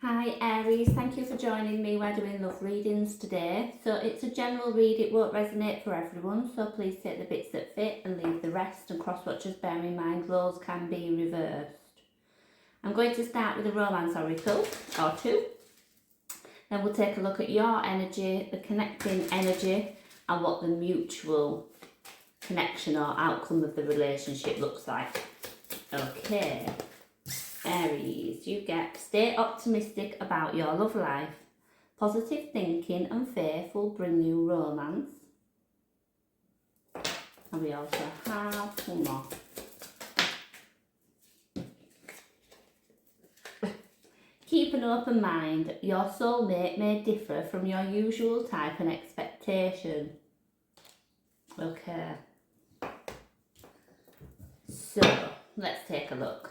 Hi Aries, thank you for joining me. We're doing love readings today. So it's a general read, it won't resonate for everyone, so please take the bits that fit and leave the rest, and cross watchers bear in mind roles can be reversed. I'm going to start with a romance oracle or two. Then we'll take a look at your energy, the connecting energy, and what the mutual connection or outcome of the relationship looks like. Okay. Aries, you get stay optimistic about your love life. Positive thinking and faith will bring you romance. And we also have one more. Keep an open mind. Your soulmate may differ from your usual type and expectation. Okay. So, let's take a look.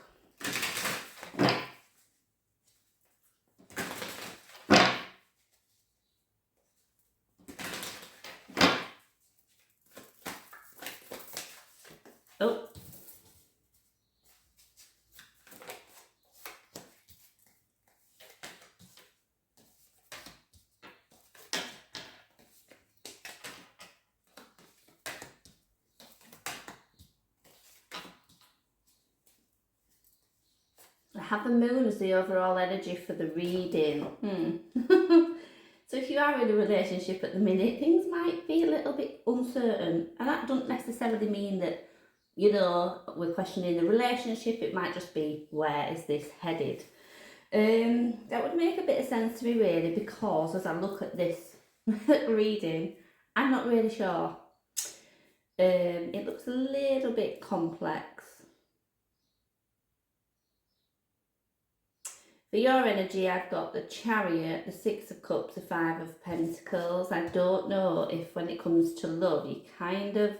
Oh. I have the moon as the overall energy for the reading. So if you are in a relationship at the minute, things might be a little bit uncertain. And that doesn't necessarily mean that, we're questioning the relationship. It might just be, where is this headed? That would make a bit of sense to me really, because as I look at this reading, I'm not really sure. It looks a little bit complex. For your energy, I've got the Chariot, the Six of Cups, the Five of Pentacles. I don't know if when it comes to love, you kind of,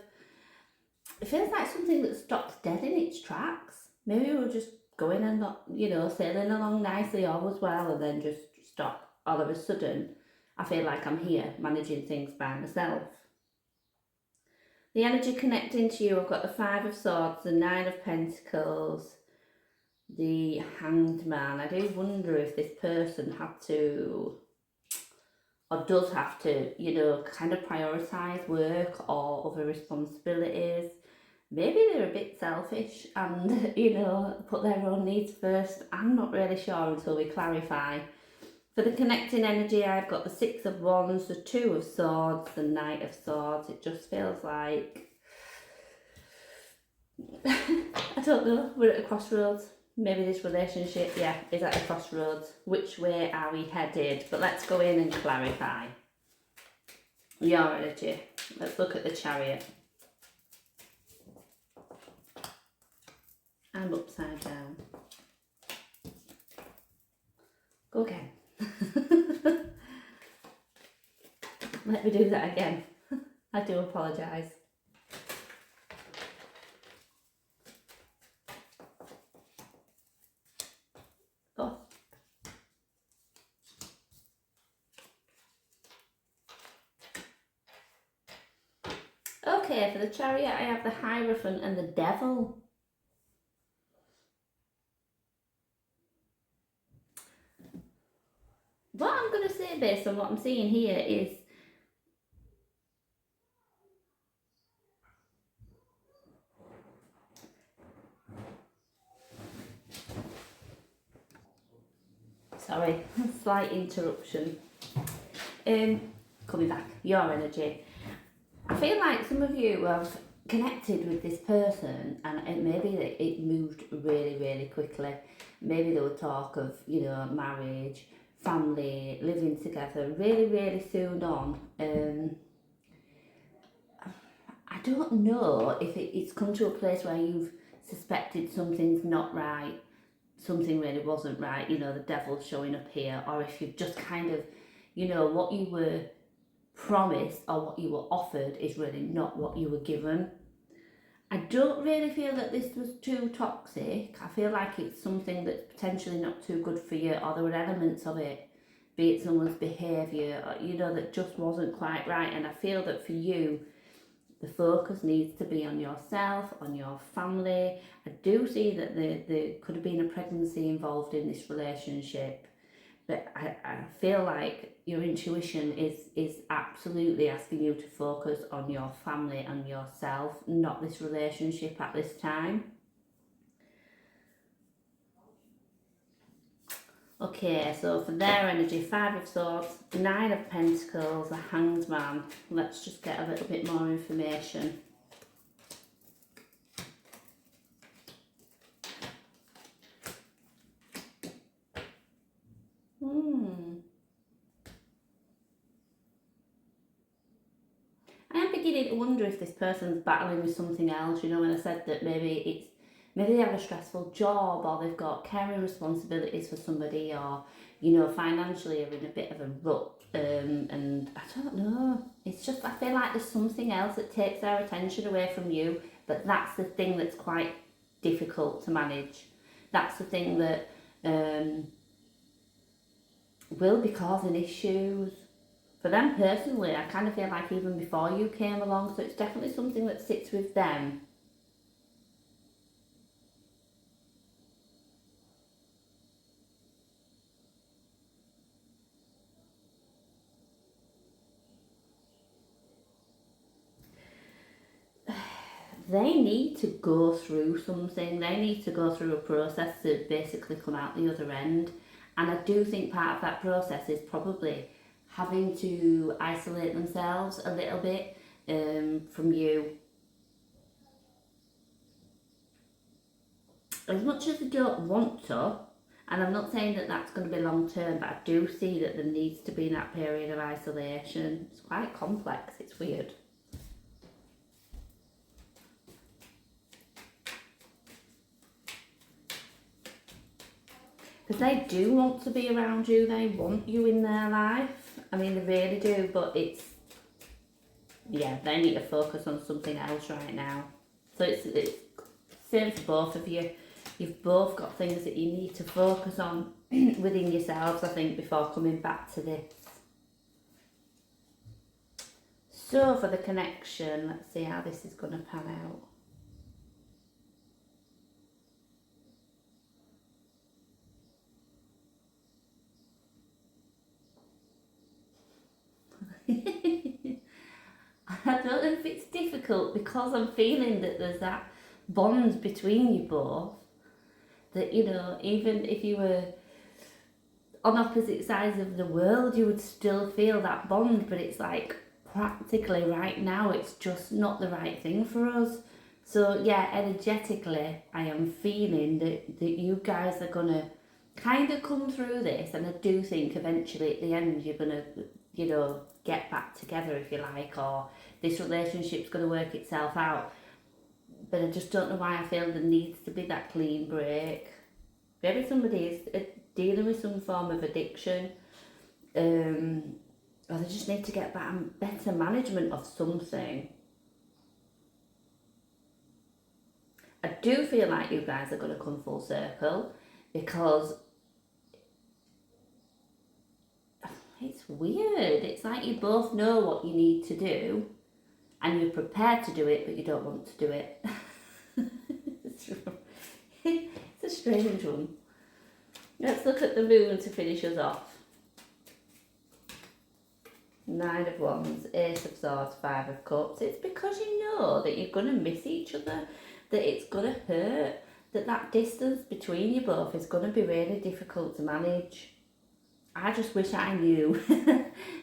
it feels like something that stops dead in its tracks. Maybe we're just going and not, sailing along nicely all as well, and then just stop all of a sudden. I feel like I'm here managing things by myself. The energy connecting to you, I've got the Five of Swords, the Nine of Pentacles, the Hanged Man. I do wonder if this person had to, or does have to, kind of prioritise work or other responsibilities. Maybe they're a bit selfish and, put their own needs first. I'm not really sure until we clarify. For the connecting energy, I've got the Six of Wands, the Two of Swords, the Knight of Swords. It just feels like, I don't know, we're at a crossroads. Maybe this relationship, is at a crossroads. Which way are we headed? But let's go in and clarify your energy. Let's look at the Chariot. I'm upside down. Go again. Let me do that again. I do apologise. Oh. Okay, for the Chariot, I have the Hierophant and the Devil. What I'm going to say based on what I'm seeing here is, sorry, slight interruption. Coming back, your energy. I feel like some of you have connected with this person and maybe it moved really, really quickly. Maybe there were talk of, marriage, family, living together really, really soon on. I don't know if it's come to a place where you've suspected something's not right, something really wasn't right, the devil's showing up here, or if you've just kind of, what you were promised or what you were offered is really not what you were given. I don't really feel that this was too toxic. I feel like it's something that's potentially not too good for you, or there were elements of it, be it someone's behaviour, that just wasn't quite right. And I feel that for you, the focus needs to be on yourself, on your family. I do see that there could have been a pregnancy involved in this relationship. But I feel like your intuition is absolutely asking you to focus on your family and yourself, not this relationship at this time. Okay, so for their energy, Five of Swords, Nine of Pentacles, the Hanged Man. Let's just get a little bit more information. I am beginning to wonder if this person's battling with something else. You know, when I said that maybe they have a stressful job, or they've got caring responsibilities for somebody, or, you know, financially are in a bit of a rut. And I don't know. It's just, I feel like there's something else that takes their attention away from you, but that's the thing that's quite difficult to manage. That's the thing that will be causing issues. For them personally, I kind of feel like even before you came along, so it's definitely something that sits with them. They need to go through something, they need to go through a process to basically come out the other end. And I do think part of that process is probably having to isolate themselves a little bit from you. As much as they don't want to, and I'm not saying that that's going to be long term, but I do see that there needs to be that period of isolation. It's quite complex, it's weird. Because they do want to be around you, they want you in their life. I mean, they really do, but it's, yeah, they need to focus on something else right now. So it's same for both of you. You've both got things that you need to focus on within yourselves, I think, before coming back to this. So for the connection, let's see how this is going to pan out. I don't know if it's difficult because I'm feeling that there's that bond between you both, that, you know, even if you were on opposite sides of the world, you would still feel that bond, but it's like practically right now it's just not the right thing for us. So yeah, energetically I am feeling that you guys are gonna kind of come through this, and I do think eventually at the end you're gonna, you know, get back together, if you like, or this relationship's gonna work itself out. But I just don't know why I feel there needs to be that clean break. Maybe somebody is dealing with some form of addiction, or they just need to get better management of something. I do feel like you guys are going to come full circle, because it's weird. It's like you both know what you need to do and you're prepared to do it, but you don't want to do it. It's a strange one. Let's look at the moon to finish us off. Nine of Wands, Ace of Swords, Five of Cups. It's because you know that you're going to miss each other, that it's going to hurt, that distance between you both is going to be really difficult to manage. I just wish I knew,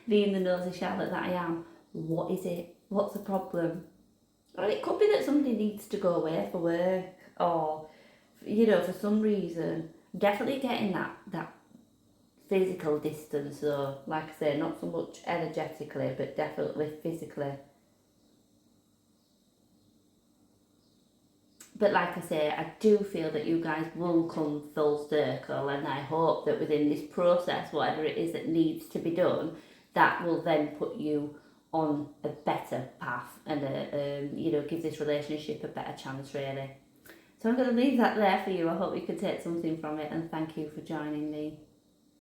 being the nosy Charlotte that I am, what is it? What's the problem? Well, it could be that somebody needs to go away for work, or, you know, for some reason. Definitely getting that physical distance though, like I say, not so much energetically, but definitely physically. But like I say, I do feel that you guys will come full circle, and I hope that within this process, whatever it is that needs to be done, that will then put you on a better path, and you know, give this relationship a better chance, really. So I'm going to leave that there for you. I hope you could take something from it, and thank you for joining me.